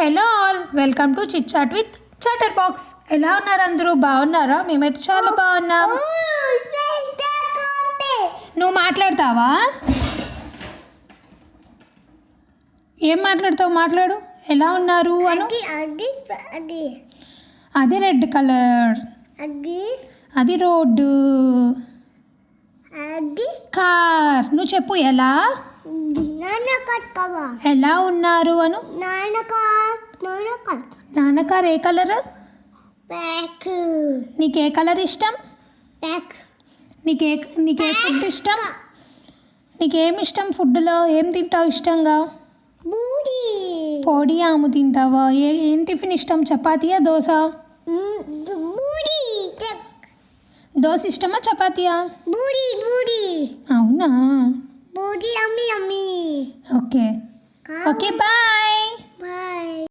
Hello all, welcome to chit chat with chatter box. ఎలా ఉన్నారు అందరూ? బాగున్నారా? మేమైతే చాలా బాగున్నాం. నువ్వు మాట్లాడతావా? ఏం మాట్లాడతావు? మాట్లాడు. ఎలా ఉన్నారు అను. అది రెడ్ కలర్, అది రోడ్డు, కార్. నువ్వు చెప్పు ఎలా ఎలా ఉన్నారు అను. నాన్న కార్ ఏ కలర్? నీకే కలర్ ఇష్టం? నీకే ఫుడ్ ఇష్టం? నీకేమి ఇష్టం? ఫుడ్లో ఏం తింటావు ఇష్టంగా? పొడి ఆము తింటావా? ఏం టిఫిన్ ఇష్టం? చపాతీయా దోశ? దోశ ఇష్టమా చపాతీయా? అవునా? Okay okay, bye.